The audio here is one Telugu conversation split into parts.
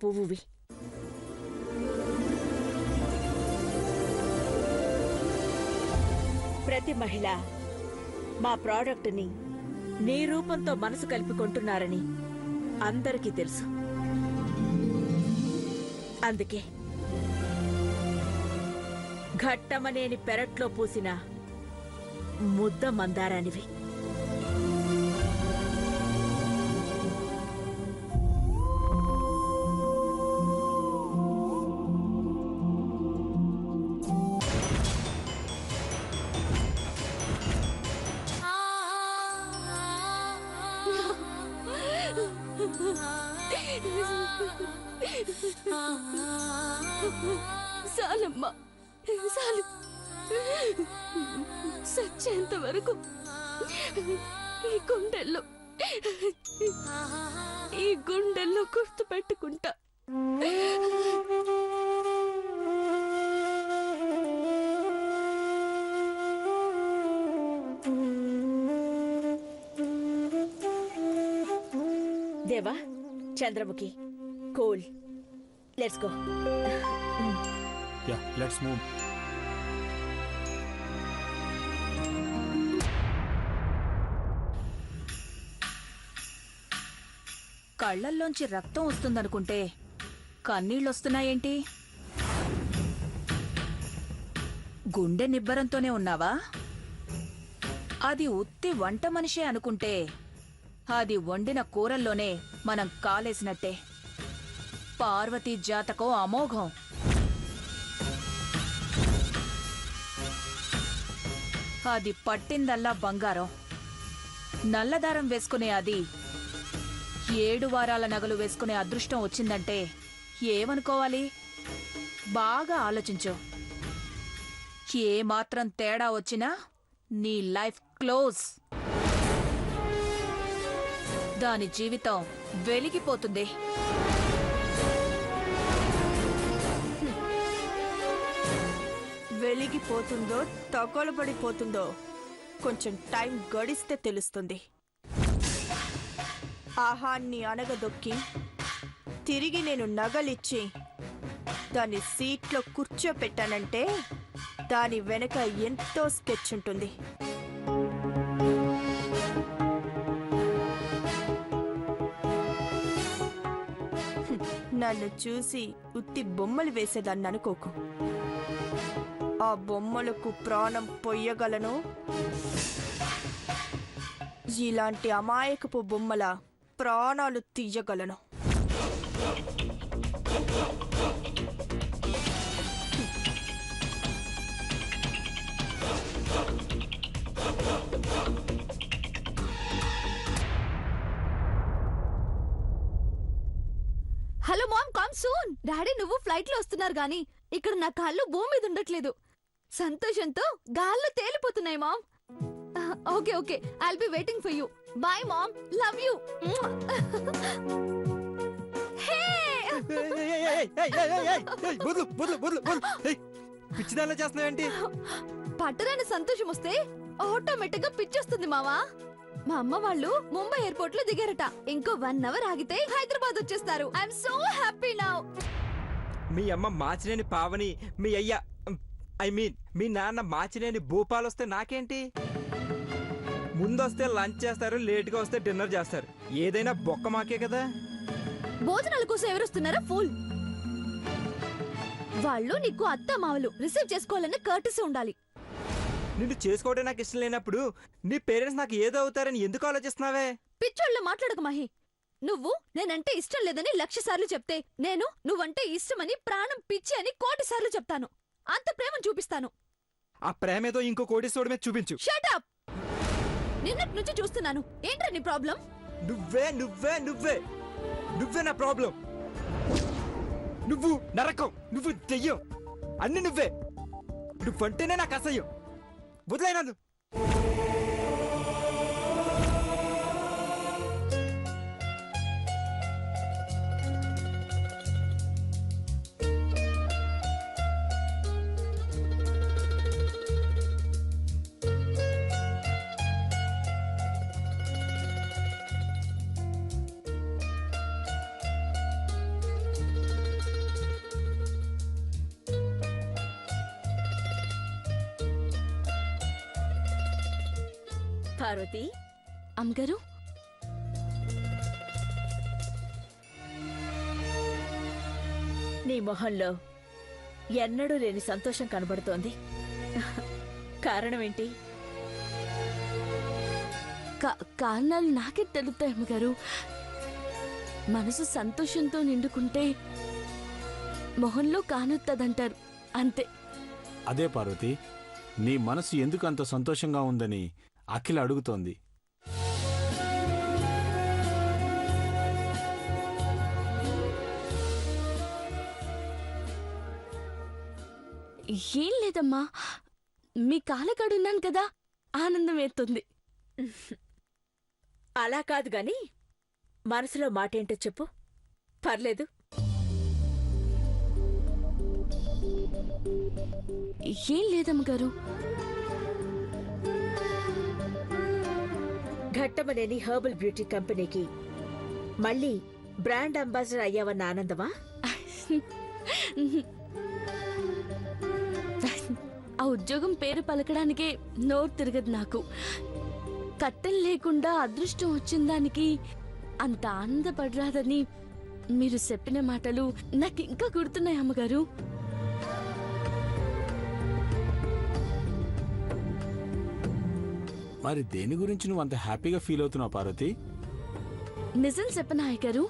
పువ్వువి. ప్రతి మహిళ మా ప్రోడక్ట్ని నీ రూపంతో మనసు కలిపి కొంటున్నారని అందరికీ తెలుసు. అందుకే ఘట్టమనేని పెరట్లో పూసిన ముద్ద మందారానివి. చాలమ్మా, చాలు. సచ్చేంత వరకు ఈ గుండెల్లో గుర్తు పెట్టుకుంటా. దేవా, Chandramukhi, cool. Let's go. Yeah, let's move. కళ్ళల్లోంచి రక్తం వస్తుందనుకుంటే కన్నీళ్ళొస్తున్నాయేంటి? గుండె నిబ్బరంతోనే ఉన్నావా? అది ఉత్తి వంట మనిషే అనుకుంటే అది వండిన కూరల్లోనే మనం కాలేసినట్టే. పార్వతీ జాతకం అమోఘం. అది పట్టిందల్లా బంగారం. నల్లదారం వేసుకునే అది 7 వారాల నగలు వేసుకునే అదృష్టం వచ్చిందంటే ఏమనుకోవాలి? బాగా ఆలోచించు. ఏమాత్రం తేడా వచ్చినా నీ లైఫ్ క్లోజ్. దాని జీవితం వెలిగిపోతుంది. వెలిగిపోతుందో తగలబడిపోతుందో కొంచెం టైం గడిస్తే తెలుస్తుంది. ఆహాన్ని అనగదొక్కి తిరిగి నేను నగలిచ్చి దాన్ని సీట్లో కూర్చోపెట్టానంటే దాని వెనక ఎంతో స్కెచ్ ఉంటుంది. నన్ను చూసి ఉత్తి బొమ్మలు వేసేదాన్ని అనుకోకు. ఆ బొమ్మలకు ప్రాణం పొయ్యగలను. ఇలాంటి అమాయకపు బొమ్మల ప్రాణాలు తీయగలను. Hello mom, come soon. Daddy నువ్వు ఫ్లైట్ లో వస్తున్నారు గాని ఇక్కడ నా కాళ్ళు భూమి మీద ఉండట్లేదు. సంతోషంతో గాల్లో తేలిపోతున్నాయి mom. Okay okay, I'll be waiting for you. Bye mom, love you. పిచ్చిదానిలా చేస్తున్నావేంటి? పట్టరాని సంతోషం వస్తే ఆటోమేటిక్ గా పిచ్చొస్తుంది మావా. మా అమ్మ వాళ్ళు ముంబై ఎయిర్పోర్ట్ లో దిగారట. ఇంకో 1 అవర్ ఆగితే హైదరాబాద్ వచ్చేస్తారు. I'm so happy now. మీ అమ్మ మాచినేని పావని, మీ అయ్య మీ నాన్న మాచినేని భూపాల్ వస్తే నాకేంటి? ముందొస్తే లంచ్ చేస్తారు, లేట్గా వస్తే డిన్నర్ చేస్తారు. ఏదైనా బొక్క మాకే కదా. భోజనాల కోసం ఎవరొస్తున్నారా ఫూల్? వాళ్ళు నీకు అత్త మావలు, రిసీవ్ చేసుకోవాలన్న కర్టసీ ఉండాలి. నిన్ను చేసుకోవడం నాకు ఇష్టం లేనప్పుడు నీ పేరెంట్స్ నాకు ఏదో అవుతారని ఎందుకు ఆలోచిస్తున్నావే? పిచ్చోళ్ళ మాట్లాడక మహి. నువ్వు నేనంటే ఇష్టం లేదని 1,00,000 సార్లు చెప్తే నేను నువ్వంటే ఇష్టమని ప్రాణం పిచ్చి అని 1,00,000 సార్లు చెప్తాను. అంత ప్రేమను చూపిస్తాను. ఆ ప్రేమేదో ఇంకో కోటేశ్వరుడి మీద చూపించు. Shut up. నిన్నటి నుంచి చూస్తున్నాను. ఏంట్రా నీ ప్రాబ్లం? నువ్వే నువ్వే నువ్వే నువ్వే నా ప్రాబ్లం. నువ్వు నరకం, నువ్వు దెయ్యం, అన్ని నువ్వే. నువ్వంటేనే నాకు అసహ్యం. వదిలేనాను. పార్వతి, అమ్మగారు నీ మొహంలో ఎన్నడూ లేని సంతోషం కనబడుతోంది. కారణమేంటి? కారణాలు నాకే తెలుస్తాయి అమ్మగారు. మనసు సంతోషంతో నిండుకుంటే మొహంలో కానొత్తదంటారు, అంతే. అదే పార్వతి, నీ మనసు ఎందుకు అంత సంతోషంగా ఉందని అఖిల అడుగుతోంది. ఏం లేదమ్మా, మీ కాలకాడున్నాను కదా, ఆనందం వేస్తుంది. అలా కాదు గాని మనసులో మాటేంటో చెప్పు. పర్లేదు. ఏం లేదమ్మగారు. ఘట్టమనేని హెర్బల్ బ్యూటీ కంపెనీకి మళ్ళీ బ్రాండ్ అంబాసిడర్ అయ్యావన్న ఆనందమా? ఆ ఉద్యోగం పేరు పలకడానికే నోరు తిరగదు నాకు. కట్టం లేకుండా అదృష్టం వచ్చిందానికి అంత ఆనందపడరాదని మీరు చెప్పిన మాటలు నాకింకా గుర్తున్నాయి అమ్మగారు. మరి దేని గురించి నువ్వు అంత హ్యాపీగా ఫీల్ అవుతున్నావు పార్వతి? నిజం చెప్పనాయ్ గారు,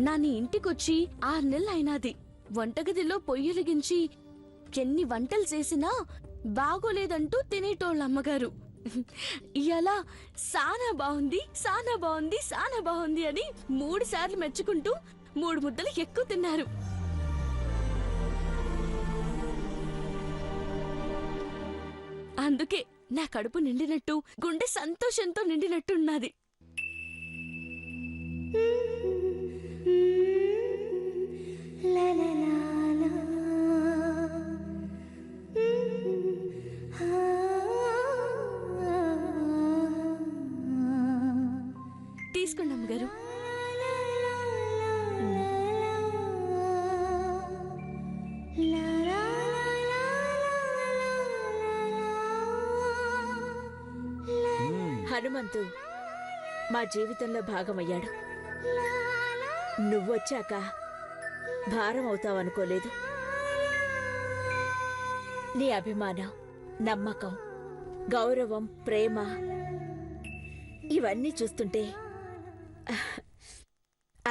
నా నీ ఇంటికొచ్చి 6 నెలలు అయినాది. వంటగదిలో పొయ్యలిగించి ఎన్ని వంటలు చేసినా బాగోలేదంటూ తినేటోళ్ళు అమ్మగారు. ఇలా సానా బాగుంది, సానా బాగుంది, సానా బాగుంది అని 3 సార్లు మెచ్చుకుంటూ 3 ముద్దలు ఎక్కువ తిన్నారు. అందుకే నా కడుపు నిండినట్టు, గుండె సంతోషంతో నిండినట్టున్నది. తీసుకోండి అమ్మగారు. హనుమంతు మా జీవితంలో భాగమయ్యాడు. నువ్వొచ్చాక భారం అవుతావనుకోలేదు. నీ అభిమానం, నమ్మకం, గౌరవం, ప్రేమ ఇవన్నీ చూస్తుంటే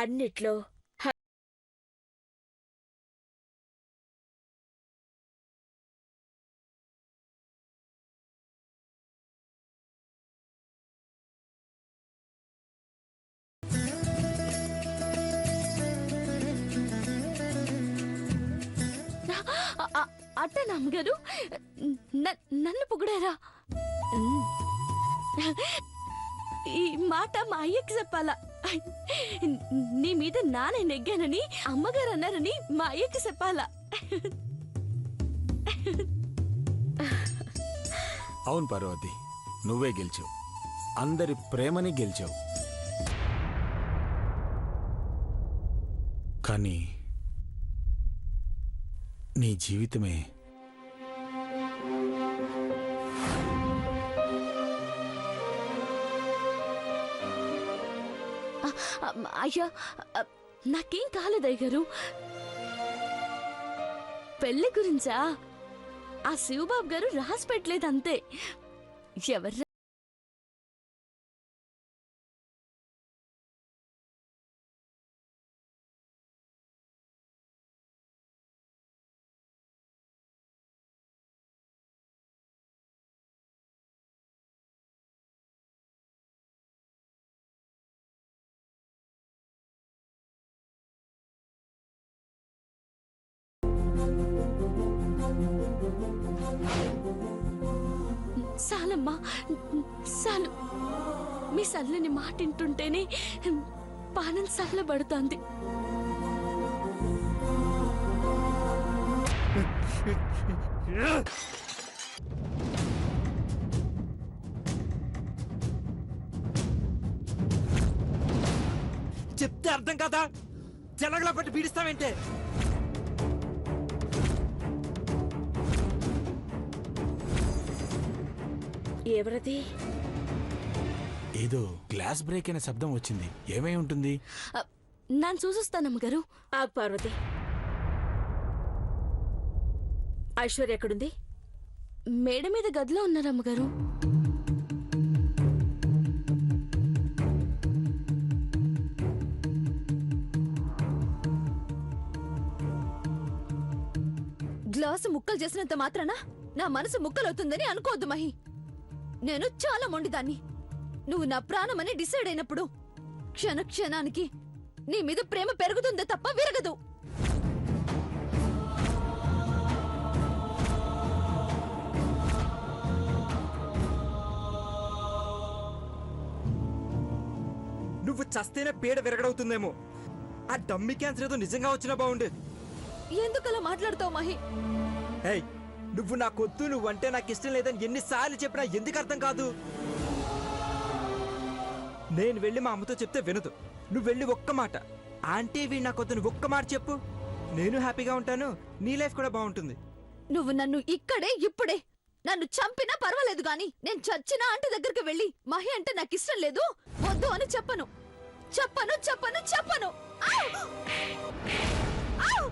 అన్నిట్లో అట్టనా అమ్మగారు? నన్ను పొగిడారా? ఈ మాట మా అయ్యకి చెప్పాలా? నీ మీద నానే నెగ్గానని అమ్మగారు అన్నారని మా అయ్యకి చెప్పాలా? అవును పార్వతి, నువ్వే గెలిచావు. అందరి ప్రేమని గెలిచావు. కానీ నీ జీవితమే అయ్యా, నాకేం కాలేదయ్య గారు. పెళ్లి గురించా ఆ శివబాబు గారు రాసి పెట్టలేదు, అంతే. ఎవరు సాలమ్మా, సాలు. మీ సల్లని మాట వింటుంటేనే పానం చల్లబడుతోంది. చెప్తే అర్థం కదా, జలగలా పట్టి పీడిస్తావేంటే? ఎవరది? ఏదో గ్లాస్ బ్రేక్ అయిన శబ్దం వచ్చింది. ఏమై ఉంటుంది? నేను చూసిస్తానమ్మగారు. ఆగు పార్వతి. ఐశ్వర్య ఎక్కడుంది? మేడ మీద గదిలో ఉన్నారమ్మగారు. గ్లాసు ముక్కలు చేసినంత మాత్రాన నా మనసు ముక్కలవుతుందని అనుకోవద్దు మహి. నేను చాలా మొండిదాన్ని. నువ్వు నా ప్రాణమని డిసైడ్ అయినప్పుడు క్షణ క్షణానికి నీ మీద ప్రేమ పెరుగుతుందే తప్ప విరగదు. నువ్వు చస్తేనే పీడ విరగడవుతుందేమో. ఆ డమ్మి క్యాన్సర్ ఏదో నిజంగా వచ్చినా బాగుండేది. ఎందుకలా మాట్లాడతావు మహి? ఏయ్, నువ్వు నాకొద్దు, నువ్వంటే నాకు ఇష్టం లేదని ఎన్నిసార్లు చెప్పినా ఎందుకు అర్థం కాదు? నేను వెళ్ళి మా అమ్మతో చెప్తే వినదు. నువ్వు వెళ్ళి ఒక్క మాట, ఆంటీ వీడు నాకొద్దు, నువ్వు ఒక్క మాట చెప్పు, నేను హ్యాపీగా ఉంటాను, నీ లైఫ్ కూడా బాగుంటుంది. నువ్వు నన్ను ఇక్కడే ఇప్పుడే నన్ను చంపినా పర్వాలేదు గాని నేను చచ్చినా ఆంటీ దగ్గరికి వెళ్ళి మహి అంటే నాకు ఇష్టం లేదు వద్దు అని చెప్పను. చెప్పను చెప్పను చెప్పను. ఆవ్! ఆవ్!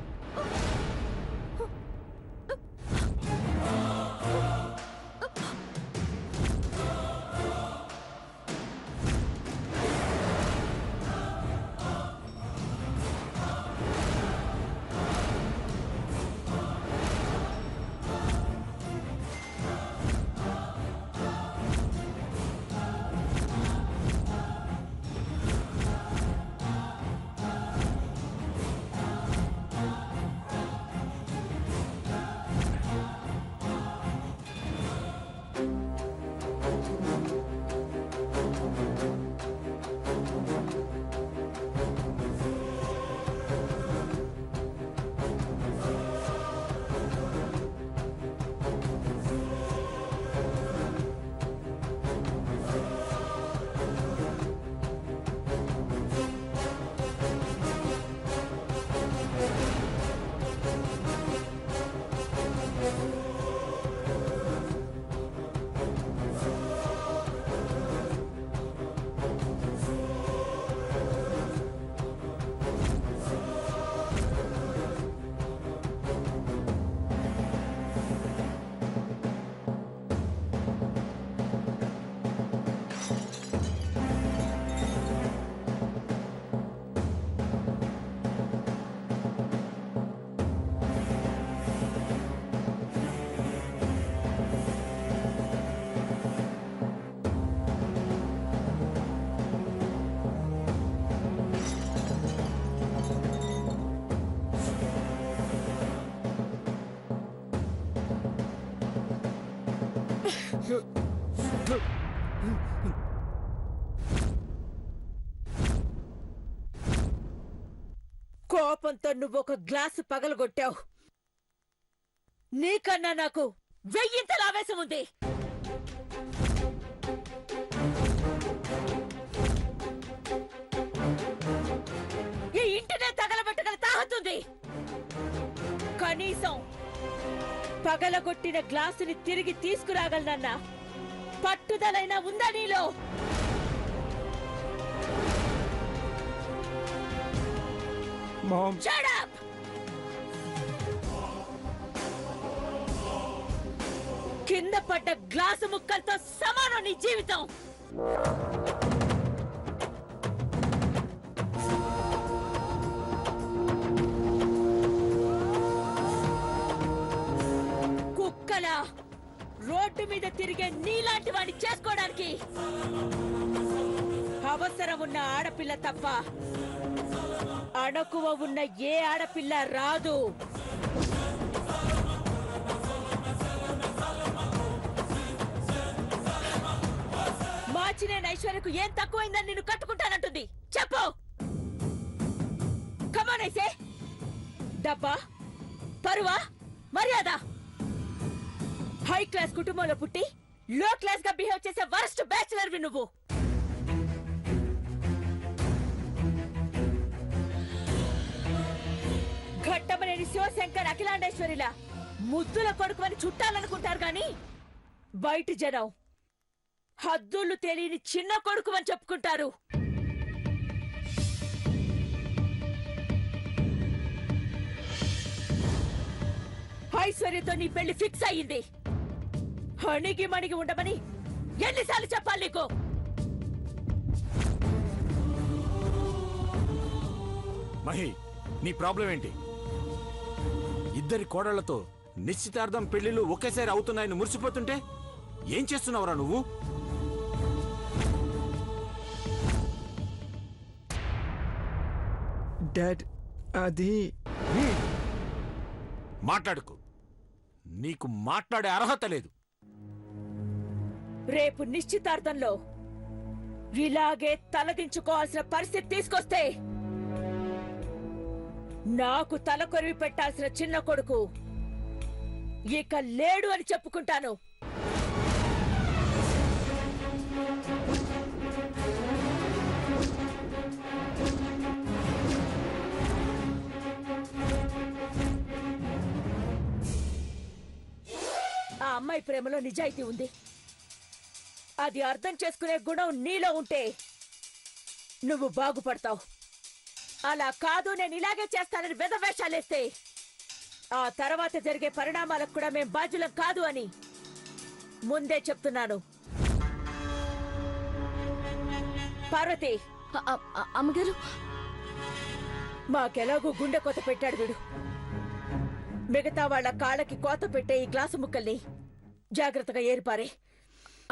కోపంతో నువ్వు ఒక గ్లాసు పగలగొట్టావు. నీకన్నా నాకు వెయ్యింతల ఆవేశం ఉంది. ఈ ఇంటినే తగలబెట్టగల తాహతుంది. కనీసం పగలగొట్టిన గ్లాసుని తిరిగి తీసుకురాగలనన్న పట్టుదలైనా ఉందా నీలో? Mom, Shut up! కింద పడ్డ గ్లాసు ముక్కలతో సమానం నీ జీవితం. కుక్కలా రోడ్డు మీద తిరిగే నీలాంటి వాడిని చేసుకోవడానికి అవసరం ఉన్న ఆడపిల్ల తప్ప అణకువ ఉన్న ఏ ఆడపిల్ల రాదు. మాచినేని ఐశ్వర్యకు ఏం తక్కువైందని నిన్ను కట్టుకుంటానంటుంది. చెప్పు. కమాన్ ఐసే. డబ్బా, పరువా, మర్యాద? హై క్లాస్ కుటుంబంలో పుట్టి లో క్లాస్ గా బిహేవ్ చేసే వరస్ట్ బ్యాచిలర్ వి నువ్వు. ఘట్టమనేని శివశంకర్ అఖిలాండేశ్వరిలా ముద్దుల కొడుకు అని చుట్టాలనుకుంటారు గాని బయట జనం హద్దులు తెలియని చిన్న కొడుకు అని చెప్పుకుంటారు. ఐశ్వర్యతో నీ పెళ్లి ఫిక్స్ అయ్యింది. అణిగి మణిగి ఉండమని ఎన్నిసార్లు చెప్పాలి నీకు? మహి, నీ ప్రాబ్లం ఏంటి? ఇద్దరి కోడళ్లతో నిశ్చితార్థం పెళ్లిళ్ళు ఒకేసారి అవుతున్నాయని మురిసిపోతుంటే ఏం చేస్తున్నావురా నువ్వు? డాడ్, అది మాట్లాడుకు. నీకు మాట్లాడే అర్హత లేదు. రేపు నిశ్చితార్థంలో ఇలాగే తలదించుకోవాల్సిన పరిస్థితి తీసుకొస్తే నాకు తల కొరివి పెట్టాల్సిన చిన్న కొడుకు ఇక లేడు అని చెప్పుకుంటాను. ఆ అమ్మాయి ప్రేమలో నిజాయితీ ఉంది. అది అర్థం చేసుకునే గుణం నీలో ఉంటే నువ్వు బాగుపడతావు. అలా కాదు, నేను ఇలాగే చేస్తానని వెధవేషాలేస్తే ఆ తర్వాత జరిగే పరిణామాలకు కూడా మేం బాధ్యులం కాదు అని ముందే చెప్తున్నాను. పార్వతి, అమ్మగారు, మాకెలాగూ గుండె కోత పెట్టాడు వీడు. మిగతా వాళ్ళ కాళ్ళకి కోత పెట్టే ఈ గ్లాసు ముక్కల్ని జాగ్రత్తగా ఏరిపారే.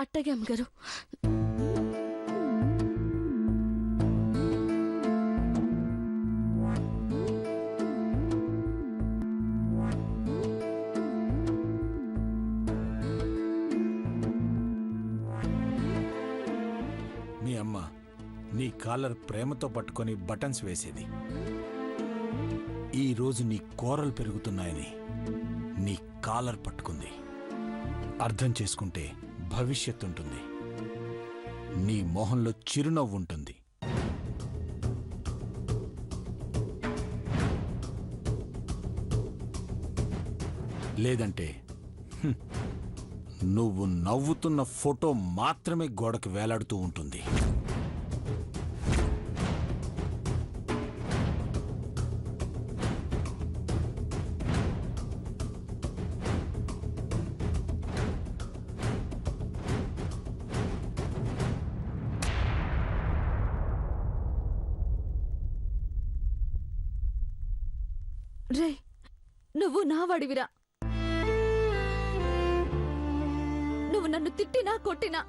అట్టగే అమ్మగారు. మీ అమ్మ నీ కాలర్ ప్రేమతో పట్టుకొని బటన్స్ వేసేది. ఈ రోజు నీ కోరలు పెరుగుతున్నాయని నీ కాలర్ పట్టుకుంది. అర్థం చేసుకుంటే భవిష్యత్తు ఉంటుంది. నీ మొహంలో చిరునవ్వు ఉంటుంది. లేదంటే నువ్వు నవ్వుతున్న ఫోటో మాత్రమే గోడకు వేలాడుతూ ఉంటుంది. రే, నువ్వు నా వాడివిరా. నువ్వు నన్ను తిట్టినా కొట్టినా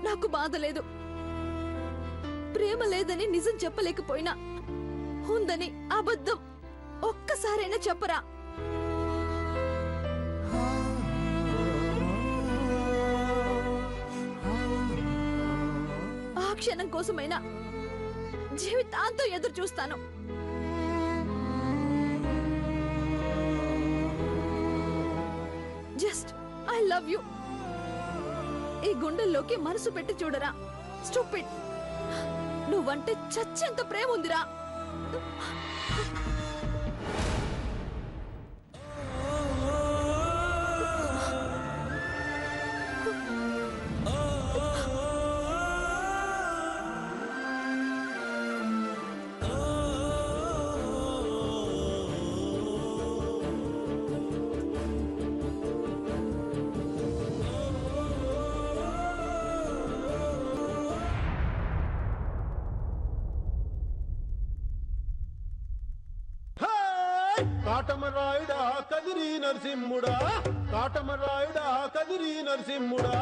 నాకు బాధ లేదు. ప్రేమ లేదని నిజం చెప్పలేకపోయినా ఉందని అబద్ధం ఒక్కసారైనా చెప్పరా. ఆ క్షణం కోసమైనా జీవితాంతం ఎదురు చూస్తాను. Just I love you. ఈ గుండెల్లోకి మనసు పెట్టి చూడరా. స్టూపిడ్. నువ్వంటే చచ్చేంత ప్రేమ ఉందిరా. కాటమరాయుడా కదిరి నరసింహుడా, కాటమరాయుడా కదిరి నరసింహుడా,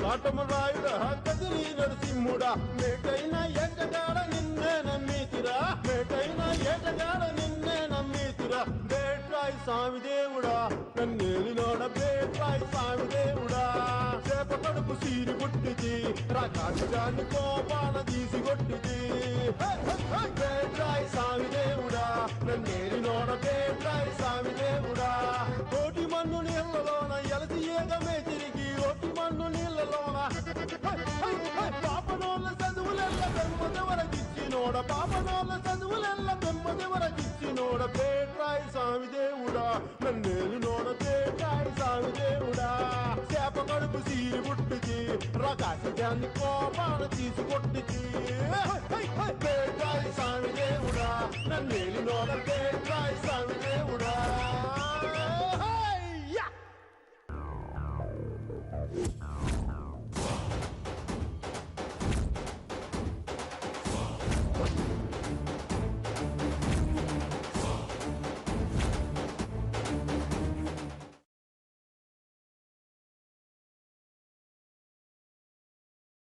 కాటమరాయుడా కదిరి నరసింహుడా. మేటైన ఏటగాడ నిన్నే నమ్మితిరా, మేటైన ఏటగాడ నిన్నే నమ్మితిరా. బేట్రాయి స్వామి దేవుడా నన్నేలినోడ, బేట్రాయి స్వామి దేవుడా. చేప కడుపు సీరి పుట్టిది, రాకాశగాన్ని కోపాన తీసి కొట్టిది. బేట్రాయి స్వామి దేవుడా నన్నేలినోడ, బేట్రాయి స్వామి దేవుడా. కోటి మన్ను నీళ్లలోన ఎలసి ఏగమే తిరిగి, ఓటి మన్ను నీళ్లలోన పాపనోళ్ళ చదువులెల్ల బెమ్మదెవరకిచ్చినోడ, పాపనోళ్ళ చదువులెల్ల బెమ్మదెవరకిచ్చినోడ. బేట్రాయి స్వామి దేవుడా నన్నేలినోడ, బేట్రాయి స్వామి దేవుడా. చేప కడుపు సీరి పుట్టిది, కాటి దాన్ని కోపాలు తీసుకొట్టింది పేటాయి స్వామి దేవుడా నన్నేలినోడ పేట